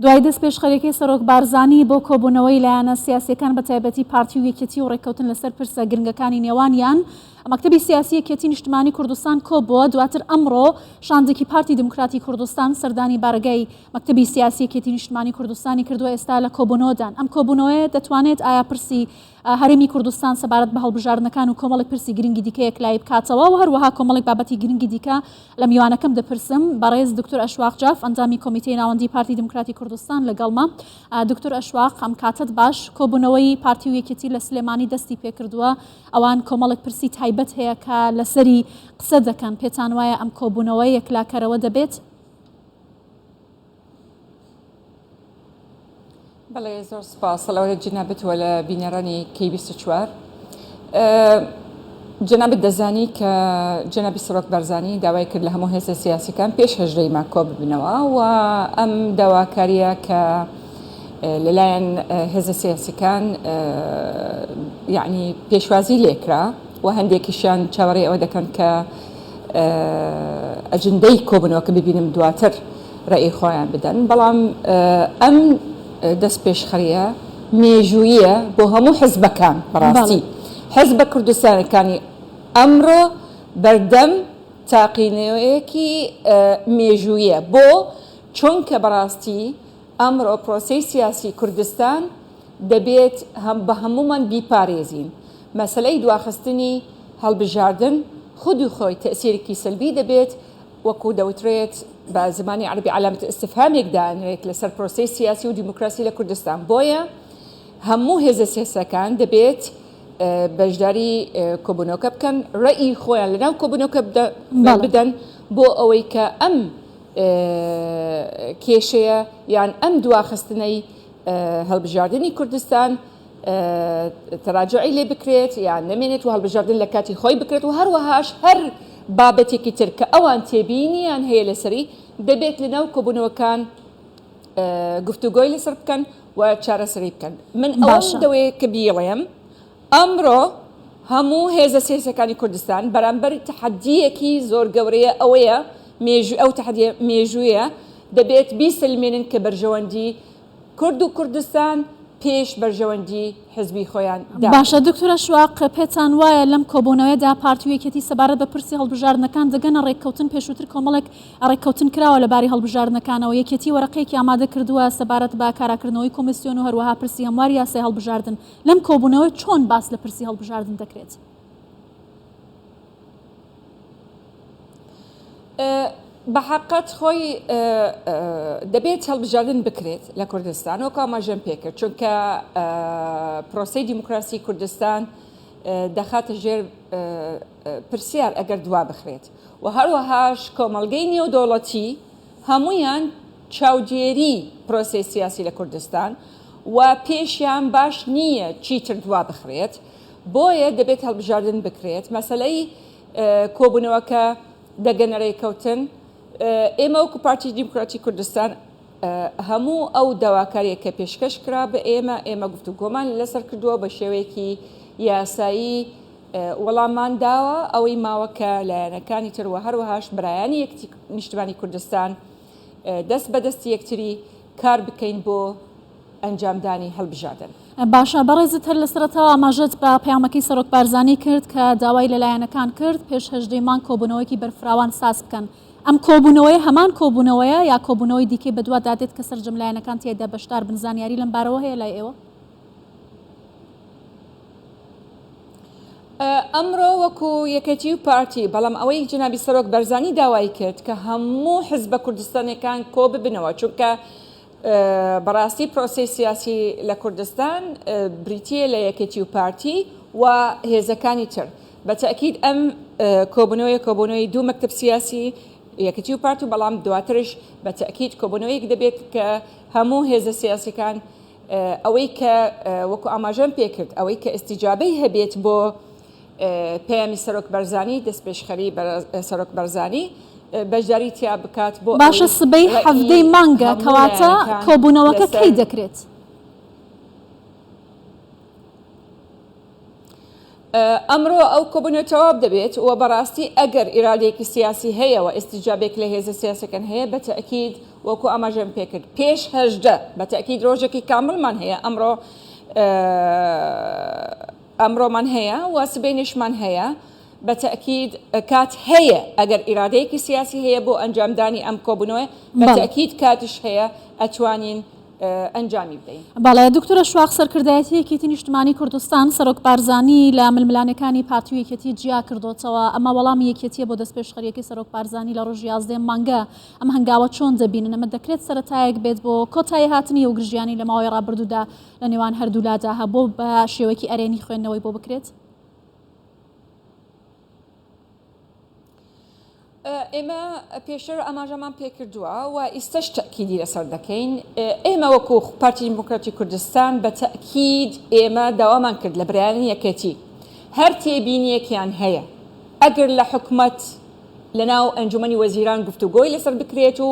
دوای دەست پێشخەرێکی سەرۆک بارزانی بۆ کۆبوونەوەی لایەنە سیاسیەکان بە تایبەتی پارتی و یەکێتی و ڕێککەوتن لەسەر پرسە گرنگەکانی نێوانیان مەکتەبی سیاسی یەکێتی نیشتمانی کوردستان کۆ بووە. دواتر ئەمڕۆ شاندێکی پارتی دموکراتی کوردستان سەردانی بارگای مەکتەبی سیاسی یەکێتی نیشتمانی کوردستانی کردووە ئێستا لە کۆبوونەوەدان. ئەم کۆبوونەوەیە دەتوانێت ئایا پرسی هەرێمی کوردستان سەبارەت بە هەڵبژاردنەکان و کۆمەڵێک پرسی گرنگی دیکەیەک لای بکاتەوە و هەروەها کۆمەڵێک بابەتی گرنگی دیکە لە میوانەکەم دەپرسم. بەڕێز دکتۆر ئەشواق جاف ئەنجامی کۆمیتەی ناوەندی پارتی دموکراتی کوردستان لەگەڵمە. دکتۆر ئەشواق ئەم کاتت باش، کۆبوونەوەی پارتی و یەکێتی لە سلێمانی دەستی پێکردووە، ئەوان کۆمەڵێک پرسی تایبەت هەیە کە لەسەری قسە دەکەن. پێتان وایە ئەم کۆبوونەوەی یەکلاکەرەوە دەبێت؟ بەڵێ زۆر سپاس لەوەیە جنابەتەوە لە بینەرانی K24. جنابەت دەزانی کە جنابی سەرۆک بارزانی داوای کرد لە هەموو هێزە سیاسیەکان پێش هەژدەی مانگ کۆ ببنەوە و ئەم داواکاریە کە لەلایەن هێزە سیاسیەکان یعنی پێشوازی لێکرا و هەندێکیشیان چاوەڕێی ئەوە دەکەن کە ئەجندەی کۆبوونەوەکە ببینم دواتر ڕێی خۆیان بدەن. بەڵام ئەم دەست پێشخەریە مێژوویە بۆ هەموو حزبەکان. بەڕاستی حزبە کوردستانەکانی ئەمڕۆ بەردەم تاقینەوەیەکی مێژوویە بۆ چونکە بەڕاستی ئەمڕۆ پرۆسەی سیاسی کوردستان دەبێت بە هەمومان بیپارێزین. مەسەلەی دواخستنی هەڵبژاردن خود و خۆی تەسیرێکی سلبی دەبێت، وەکو دەوترێت بە زمانی عەربی علامەت ئستفهامێک دانرێت لەسەر پرۆسەی سیاسی و دیموکراسی لە کوردستان. بۆیە هەموو هێزە سیاسیەکان دەبێت بەشداری کۆبوونەوەکە بکەن، ڕێی خۆیان لەناو کۆبوونەوەکە بدەن بۆ ئەوەی کە ئەم کێشەیە یان ئەم دواخستنەی هەڵبژاردننی کوردستان تەراجعی لێ بکرێت یان نەمێنێت و هەڵبژاردن لە کاتی خۆی بکرێت و هەروەهاش هەر بابەتێکی تر کە ئەوان تێبینیان هەیە لەسەری دەبێت لەناو کۆبوونەوەکان گفتوگۆی لەسەر بکەن و چارەسەری بکەن. من ئەوەم دەوەیە کە بیڵێم ئەمڕۆ هەموو هێزە سیاسیەکانی کوردستان بەرامبەر تەحەدیەکی زۆر گەورەیە ئەوەیە ئەو تەحەدیە مێژوویە دەبێت بیسلمێنن کە بەرژەوەندی کورد و کوردستان پێش بەرژەوەندی حزبی خۆیان دا. باشە دکتۆر ئەشواق، پێتان وایە لەم کۆبوونەوەیەدا پارتی و یەکێتی سەبارەت بە پرسی هەڵبژاردنەکان دەگەنە ڕێککەوتن؟ پێشووتر کۆمەڵێک ڕێککەوتن کراوە لەباری هەڵبژاردنەکانەوە. یەکێتی وەرەقەیەکی ئامادە کردووە سەبارەت بە کاراکردنەوەی کۆمیسیۆن و هەروەها پرسی هەموار یاسای هەڵبژاردن. لەم کۆبوونەوەی چۆن باس لە پرسی هەڵبژاردن دەکرێت؟ بە حقیقەت خۆی دەبێت هەڵبژاردن بکرێت لە کوردستان وەکو ئاماژەم پێکرد، چونکە پرۆسەی دیموکراسی کوردستان دەخاتە ژێر پرسیار ئەگەر دوا بخرێت و هەروەهاش کۆمەڵگەی نێودەوڵەتی هەمویان چاودێری پرۆسەی سیاسی لە کوردستان و پێشیان باش نییە چیتر دوا بخرێت. بۆیە دەبێت هەڵبژاردن بکرێت. مەسەلەی کۆبوونەوەکە دەگەنە ڕێککەوتن. ئێمە وەکو پارتی دیموکراتی کوردستان هەموو ئەو داواکاریە کە پێشکەش کرا بە ئێمە گفتوگۆمان لەسەر کردووە بە شێوەیەکی یاسایی وەڵاممان داوە ئەوەی ماوە کە لایەنەکانی ترەوە هەروەهاش برایانی یەکێتی نیشتمانی کوردستان دەست بەدەستی یەکتری کار بکەین بۆ ئەنجامدانی هەڵبژاردن. باشە بەڕێزت هەر لەسەرەتەوە ئاماژەت بە پەیامەکەی سەرۆک بارزانی کرد کە داوای لەلایەنەکان کرد پێش هەژدەی مانگ کۆبوونەوەیەکی بەرفراوان ساز بکەن. ئەم کۆبوونەوەی هەمان کۆبوونەوەیە یا کۆبوونەوەی دیکەی بەدوا دادێت کە سەرجەم لایەنەکان تێدا بەشدار بن؟ زانیاری لەم بارەوە هەیە لای ئێوە؟ ئەمڕۆ وەکو یەکێتی و پارتی، بەڵام ئەوەی جنابی سەرۆک بارزانی داوای کرد کە هەموو حزبە کوردستانەکان کۆ ببنەوە، چونکە بەڕاستی پرۆسەی سیاسی لە کوردستان بریتیە لە یەکێتی و پارتی و هێزەکانی تر. بەتەکید ئەم کۆبوونەوەی دوو مەکتەب سیاسی یەکێتی و پارتی، بەڵام دواترش بەتەکید کۆبوونەوەیەک دەبێت کە هەموو هێزە سیاسیەکان ئەوەی کە وەکو ئاماژەم پێکرد ئەوەی کە ئیستیجابەی هەبێت بۆ پەیامی سەرۆک بارزانی دەست پێشخەری سەرۆک بارزانی بەشداری تیا بکات بۆ. باشە سبەی هەفتەی مانگە کەواتە کۆبوونەوەکە کەی دەکرێت؟ ئەمڕۆ ئەو کۆبوونەوە تەواو دەبێت و بەڕاستی ئەگەر ئیرادەیەکی سیاسی هەیە و ئێستیجابێک لە هێزە سیاسەکان هەیە بە تەئکید وەکو ئاماژەم پێکرد پێش هەژدە بە تەئکید ڕۆژێکی کاملمان هەیە ئەمڕۆمان هەیە و سبەینشمان هەیە بە تەئکید کات هەیە ئەگەر ئیرادەیەکی سیاسی هەیە بۆ ئەنجامدانی ئەم کۆبوونەوە بە تەئکید کاتش هەیە ئەتوانین ئەنجامی بدەین. باڵێ دکتۆرە شواخ سەرکردایەتی یەکێتی نیشتمانی کوردستان سەرۆک بارزانی لە ململانەکانی پارتی و یەکێتی جیا کردوتەوە ئەمە وەڵامی یەکێتیە بۆ دەستپێشخەریەکەی سەرۆک بارزانی لە ڕۆژ 11 مانگە ئەم هەنگاوە چۆن دەبینن ئەمە دەکرێت سەرەتایەک بێت بۆ کۆتایی هاتنی و گرژیانی لە ماوەی ڕابردوودا لە نێوان هەردوولادا هەبوو بە شێوەیەکی ئەرێنی خوێندنەوەی بۆ بکرێت؟ ئێمە پێشتر ئاماژەمان پێکردووە و ئێستاش تەئکیدی لەسەر دەکەین. ئێمە وەکو پارتی دیموکراتی کوردستان بە تەئکید ئێمە داوامان کرد لە بەرهەمێنی یەکێتی هەر تێبینیەکیان هەیە ئەگەر لە حکوومەت لەناو ئەنجومەنی وەزیران گفتوگۆی لەسەر بکرێت و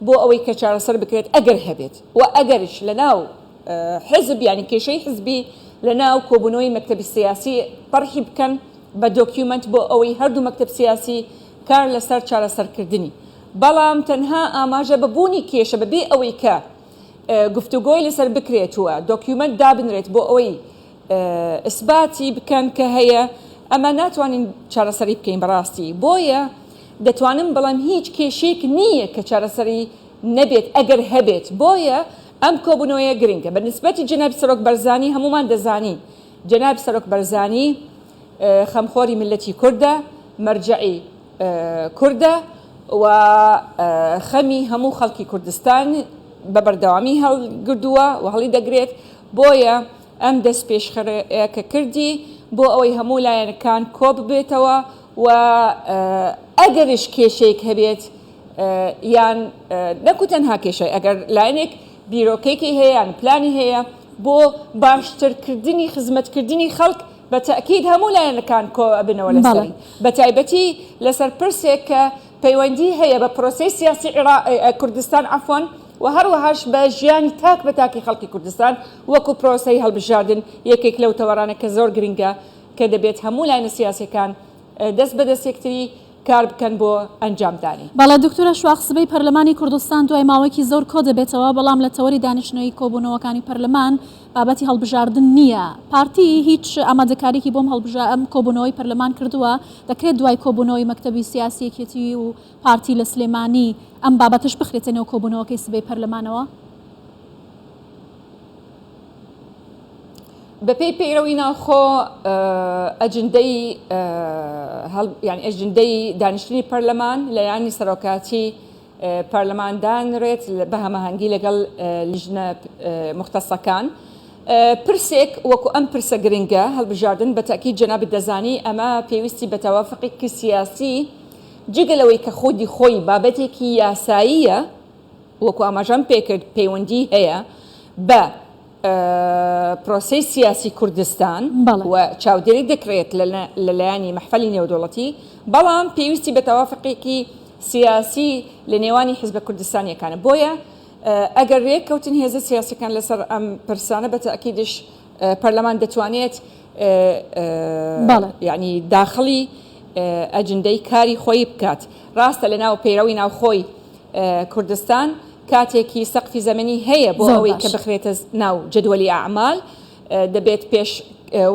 بۆ ئەوەی کە چارەسەر بکرێت ئەگەر هەبێت و ئەگەرش لەناو حزب یانی کێشەی حزبی لەناو کۆبوونەوەی مەکتەبی سیاسی طرحی بکەن بە دۆکیومنت بۆ ئەوەی هەردوو مەکتەب سیاسی کار لەسەر چارەسەرکردنی بەڵام تەنها ئاماژە ببوونی کێشە بەبێ ئەوەی کە گفتوگۆی لەسەر بکرێتوە دۆکیومنت دابنرێت بۆ ئەوەی ئیسباتی بکەن کە هەیە ئەمە ناتوانین چارەسەری بکەین بەڕاستی بۆیە دەتوانم بەڵام هیچ کێشێک نییە کە چارەسەری نەبێت ئەگەر هەبێت بۆیە ئەم کۆبوونەوەیە گرنگە بە نسبەتی جەناب سەرۆک بەرزانی هەمومان دەزانین جەناب سەرۆک بەرزانی خەمخۆری ملەتی کوردە مەرجعی کوردە و خەمی هەموو خەڵکی کوردستان بە بەردەوامی هەڵگردووە و هەڵی دەگرێت بۆیە ئەم دەست پێشخەرەکە کردی بۆ ئەوەی هەموو لایەنەکان کۆ ببێتەوە و ئەگەرش کێشەیەک هەبێت یان نەکو تەنها کێشەی ئەگەر لایەنێک بیرۆکەیەکی هەیە یان پلانی هەیە بۆ باشترکردنی خزمەتکردنی خەڵک بە تەئکید هەموو لایەنەکان کۆ بنەوە لەسەری بە تایبەتی لەسەر پرسێک کە پەیوەندی هەیە بە پرۆسەی سیاسی کوردستان عەفوان و هەروەهاش بە ژیانی تاک بە تاکی خەڵکی کوردستان وەکو پرۆسەی هەڵبژاردن یەکێک لەو تەوەرانە کە زۆر گرنگە کە دەبێت هەموو لایەنە سیاسیەکان دەست بە دەست یەکتری کار بکەن بۆ ئەنجامدانی. باڵا دکتۆرە شواخ سبەی پەرلەمانی کوردستان دوای ماوەیەکی زۆر کۆ دەبێتەوە بەڵام لە تەوەری دانیشتنەوەی کۆبوونەوەکانی پەرلەمان بابەتی هەڵبژاردن نییە. پارتی هیچ ئامادەکاریی بۆم ئەم کۆبوونەوەی پەرلەمان کردووە دەکرێت دوای کۆبوونەوەی مەکتەبی سیاسی یەکێتی و پارتی لە سلێمانی ئەم بابەتش بخرێتە نێو کۆبوونەوەکەی سبەی پەرلەمانەوە؟ بەپێی پەیڕەوی ناوخۆ ئەجندەی دانیشتنی پەرلەمان لەلایەنی سەرۆکاتی پەرلەمان دانرێت بە هەماهەنگی لەگەڵ لیژنە مختصەکان پرسێک وەکو ئەم پرسە گرنگە هەڵبژاردن بە تەئکید جەنابت دەزانی ئەمە پێویستی بە تەوافقێکی سیاسی جگەلەوەی کە خۆی خۆی بابەتێکی یاساییە وەکو ئاماژەم پێکرد پەیوەندی هەیە بە پرۆسەی سیاسی کوردستان و چاودێری دەکرێت لەلایەنی مەحفەلی نێودەوڵەتی بەڵام پێویستی بە تەوافقێکی سیاسی لە نێوانی حیزبە کوردستانیەکانە بۆیە ئەگەر ڕێککەوتن هێزە سیاسیەکان لەسەر ئەم پرسانە بە تەئکیدش پەرلەمان دەتوانێت یعنی داخڵی ئەجندەی کاری خۆی بکات ڕاستە لە ناو پەیڕەوی ناوخۆی کوردستان کاتێکی سەقفی زەمەنی هەیە بۆ ئەوەی کە بخرێتە ناو جەدوەلی ئەعمال دەبێت پێش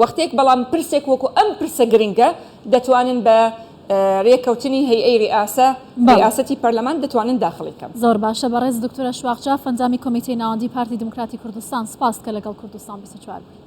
وەختێک بەڵام پرسێک وەکو ئەم پرسە گرنگە دەتوانن بە ڕێککەوتنی هەیئەی ڕئاسەتی پەرلەمان دەتوانن داخڵی بکەن. زۆر باشە بەڕێز دکتۆرە شواخ جاف ئەنجامی کۆمیتەی ناوەندی پارتی دیموکراتی کوردستان سپاس کە لەگەڵ کوردستان 24